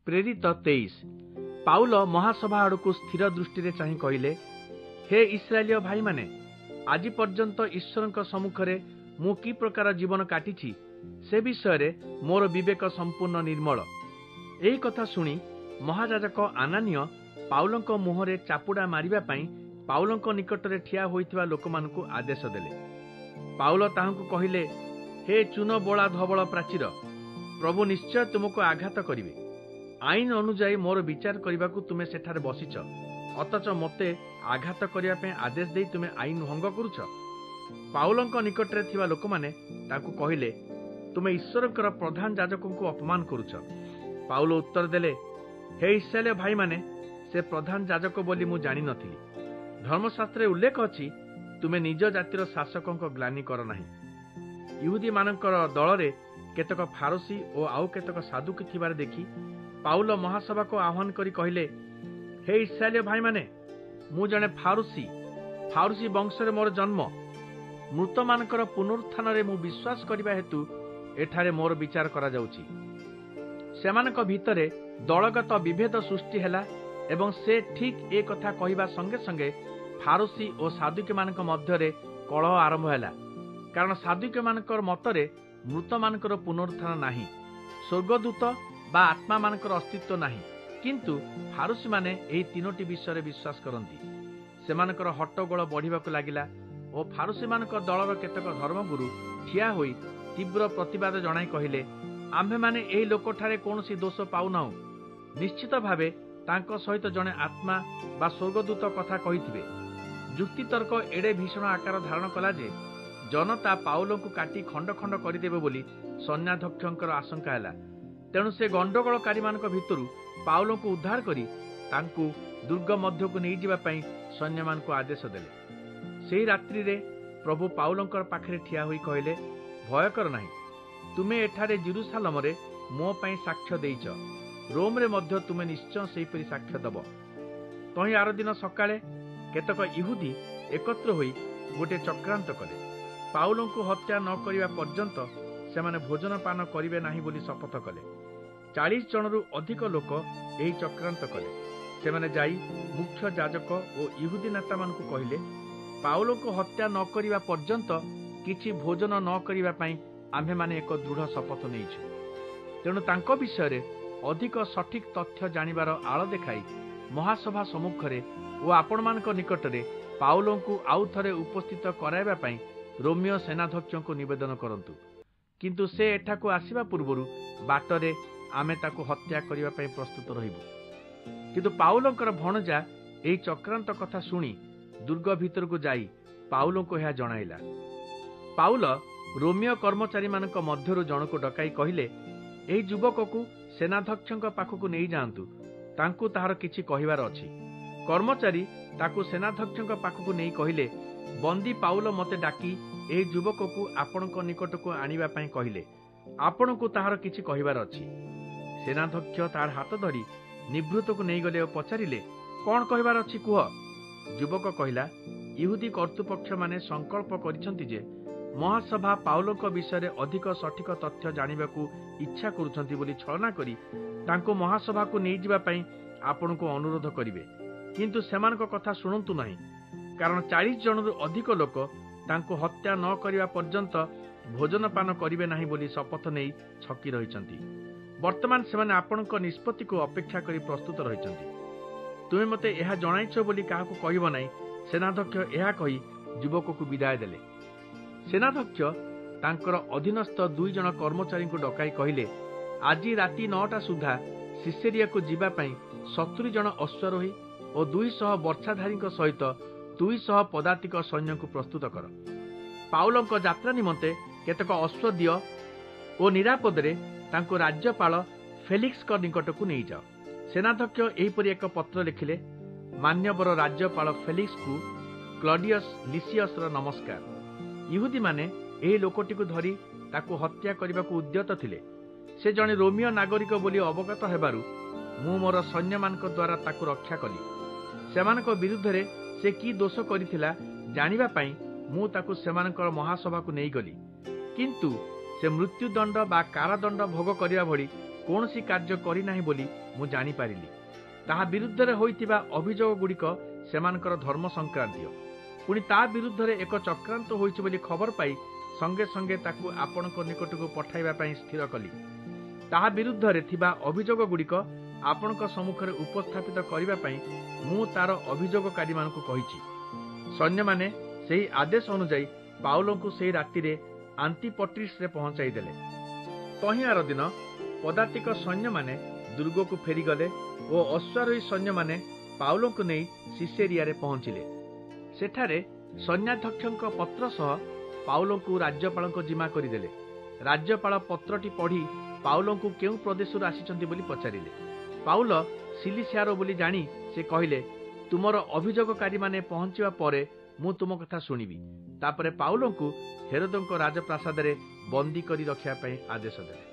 प्रेरित 23। पाउल महासभा आड़क स्थिर दृष्टि चाहि कहले, हे इस्राएलीय भाई माने, आज पर्यंत ईश्वर सम्मुखें मु कि प्रकार जीवन काटिछि से विषय मोर विवेक संपूर्ण निर्मल। एही कथा सुनी महायाजक आनानिय पाउलंक मुहरे चापुड़ा मारिबा पई पाउलंक निकटरे ठिया होइथिबा लोकमानकु आदेश देले। पाउल ताहांकु कहिले, हे चून बोला धवल प्राचीर, प्रभु निश्चय तुमको आघात करिवे। आईन अनुजाई मोर विचार करने तुमे सेठारे बसिच, अथच मते आघात करिया पे आदेश दे तुमे आईन भंग करुछ। पाउलंक निकटरे थिबा लोक माने ताकु कहिले, तुमे ईश्वरकर प्रधान याजकंकु अपमान करुछ। पाउल उत्तर देले, हे इस्राएल भाई माने, से प्रधान याजक बोली मु जानि नथिली। धर्मशास्त्रे उल्लेख अछि, तुमे निज जातिर शासकंक ग्लानि कर नाही। यहूदी मानकर दलरे केतक फारसी और आउ केतक साधुकी थिबार देखि पाउल महासभा को आह्वान करी कहले, हे इस्राएल भाई माने, मु जने फारूसी वंशरे मोर जन्म। मृत मानकर पुनरुत्थान रे मु विश्वास करिबा हेतु एठारे मोर विचार करा जाउची। सेमानक भितरे दलगत विभेद सृष्टि हैला एवं से ठीक ए कथा कहिबा संगे संगे फारूसी और साधुकी मानक मध्यरे कलह आरंभ हैला। कारण साधुकी मानकर मतरे मृत मानकर पुनरुत्थान नाही, स्वर्गदूत बा आत्मा मानकर अस्तित्व नाही, किंतु फारूसी माने एही तीनोटी विषय विश्वास करती। सेमानकर हट्टगोल बढ़िबाकु लागिला और फारूसी मानकर दलर केतक धर्मगुरु ठिया होई तीव्र प्रतिवाद जणाई कहिले, आम्भे माने एही लोकठारे कोनोसी दोष पाउनाहु। निश्चित भावे तांको सहित जणे आत्मा बा स्वर्गदूत कथा कहिथिबे। जुक्तितर्क एडे भीषण आकार धारण कला जे जनता पाउलंकु काटी खंड खंड करिदेबे बोली सैन्याध्यक्षंकर आशंका हैला। तेणु से गंडगोलकारी मानक भितरु पाउलंकु उद्धार करी तांकु दुर्ग मध्यकु नहीं जिबा पई सैन्यमानकु आदेश देले। सेही रात्रि रे प्रभु पाउलंकर पाखरे ठिया होई कहले, भय कर नाही, तुमे एठारे जेरुसालेम रे मो पई साक्ष्य देइछ, रोम रे मध्य तुमे निश्चय सेहीपरि साक्ष्य दब। तही आर दिन सकाळे केतक यहूदी एकत्र होई गोटे चक्रांत कले। पाउलंकु हत्या न करिबा पर्यंत सेमाने भोजन पान करिवे नाही बोली शपथ कले। 40 जनरु अधिक लोक एही चक्रांत कले। सेमाने जाई मुख्य याजक और यहूदी नेता मानकु कहिले, पाउलंकु हत्या न करिबा पर्यंत किछि भोजन न करिबा पई आम्भे माने एक दृढ़ शपथ नेइछु। तेणु तांको विषय अधिक सठिक तथ्य जानिबार आळ देखाई महासभा सम्मुखरे और आपण मानक निकटरे पाउलंकु आउ थरे उपस्थित कराइबा पई रोमियो सेनाध्यक्षको निवेदन करंतु। किंतु से एठाकु आसीबा पूर्वरु बाटरे आमे ताकु हत्या करिबा पई प्रस्तुत रहिबु। किंतु पाउलंकर भणजा एही चक्रांत कथा सुनी दुर्ग भितरकु जाई पाउलंको यह जणाइला। पाउल रोमियो कर्मचारी मानक मध्यरु जणको डकाई कहिले, एही युवककु सेनाध्यक्षक पाखकु नेई जांतु, तांकु ताहार किछि कहिबार अछि। कर्मचारी ताकु सेनाध्यक्षक पाखकु नेई कहिले, बंदी पाउल मते डाकी एही युवककु आपणक निकटकु आनिबा पई कहिले, आपणकु ताहार किछि कहिबार अछि। सेनाध्यक्ष तार हाथ धरी निवृत्तकु नेई गले और पचारिले, कोन कहिबार अछि कुह। युवक कहिला, यहूदी कर्तृपक्ष माने संकल्प करिसंती जे महासभा पाउलक विषय अधिक सठिक तथ्य जानिबाकु इच्छा करुछंती बोली छलना करी तांको महासभाकु नेई जिबा पई आपणकु अनुरोध करिवे। किंतु सेमानक कथा शुणंतु नाही, कारण 40 जनरु अधिक लोक तांको हत्या न करिबा पर्यंत भोजन पान करिवे नाही बोली शपथ नेई छकी रहिसंती। वर्तमान सेमाने आपणक निष्पत्ति को अपेक्षा करी प्रस्तुत रहिसंती। तुमे मते एहा जणाइछ बोली काहाकु कहिबो नाही, सेनाध्यक्ष एहा कही युवककु विदाय देले। सेनाध्यक्ष तांकर अधीनस्थ 2 जन कर्मचारी को डकाई कहिले, आज राति 9टा सुधा सिसेरिया को जीवा पई 70 जन अश्वारोही और 200 वर्षाधारी सहित 200 पदातिक सैन्य को प्रस्तुत कर। पाउलंक यात्रा निमंते केतक अश्व दियो और निरापदरे तांको राज्यपाल फेलिक्स निकट को नहीं जाओ। सेनाध्यक्ष एहीपरि एक पत्र लिखिले, मान्यवर राज्यपाल फेलिक्स को क्लडियस लिसियस नमस्कार। यहूदी माने एही लोकटी को धरी ताकु हत्या करबाकू उद्यत थिले। से जणे रोमियो नागरिक बोली अवगत हेबारु मु मोर सैन्य मानक द्वारा ताकु रक्षा कली। सेमानक विरुद्धरे से की दोष करिथिला जानिबा पई मु ताकु सेमानकर महासभा को नहीं गली। किंतु से मृत्युदंड बा कारादंड भोग करिया भली କୌଣସି କାର୍ଯ୍ୟ କରିନାହିଁ ବୋଲି ମୁଁ ଜାଣିପାରିଲି। ତାହା ବିରୁଦ୍ଧରେ ହୋଇଥିବା ଅଭିଯୋଗଗୁଡ଼ିକ ସେମାନଙ୍କର ଧର୍ମ ସଂକ୍ରାନ୍ତୀୟ। ପୁଣି ତା ବିରୁଦ୍ଧରେ ଏକ ଚକ୍ରାନ୍ତ ହୋଇଛି ବୋଲି ଖବର ପାଇ ସଙ୍ଗେ ସଙ୍ଗେ ତାକୁ ଆପଣଙ୍କ ନିକଟକୁ ପଠାଇବା ପାଇଁ ସ୍ଥିର କଲି। ତାହା ବିରୁଦ୍ଧରେ ଥିବା ଅଭିଯୋଗଗୁଡ଼ିକ ଆପଣଙ୍କ ସମ୍ମୁଖରେ ଉପସ୍ଥାପିତ କରିବା ପାଇଁ ମୁଁ ତାର ଅଭିଯୋଗକାରୀମାନଙ୍କୁ କହିଛି। ସୈନ୍ୟମାନେ ସେହି ଆଦେଶ ଅନୁଯାୟୀ ପାଉଲଙ୍କୁ ସେହି ରାତିରେ ଆନ୍ତିପଟ୍ରିସରେ ପହଞ୍ଚାଇ ଦେଲେ। ତହିଁଆର ଦିନ ପଦାତିକ ସୈନ୍ୟମାନେ ଦୁର୍ଗକୁ ଫେରିଗଲେ ଓ ଅଶ୍ୱାରୋହୀ ସୈନ୍ୟମାନେ ପାଉଲଙ୍କୁ ନେଇ ସିସେରିଆରେ ପହଞ୍ଚିଲେ। ସେଠାରେ ସୈନ୍ୟାଧ୍ୟକ୍ଷଙ୍କ ପତ୍ର ସହ ପାଉଲଙ୍କୁ ରାଜ୍ୟପାଳଙ୍କ ଜିମା କରିଦେଲେ। ରାଜ୍ୟପାଳ ପତ୍ରଟି ପଢ଼ି ପାଉଲଙ୍କୁ କେଉଁ ପ୍ରଦେଶରୁ ଆସିଛନ୍ତି ବୋଲି ପଚାରିଲେ। ପାଉଲ ସିଲିସିଆର ବୋଲି ଜାଣି ସେ କହିଲେ, ତୁମର ଅଭିଯୋଗକାରୀମାନେ ପହଞ୍ଚିବା ପରେ ମୁଁ ତୁମ କଥା ଶୁଣିବି। ତାପରେ ପାଉଲଙ୍କୁ ହେରୋଦଙ୍କ ରାଜପ୍ରାସାଦରେ ବନ୍ଦୀ କରି ରଖିବା ପାଇଁ ଆଦେଶ ଦେଲେ।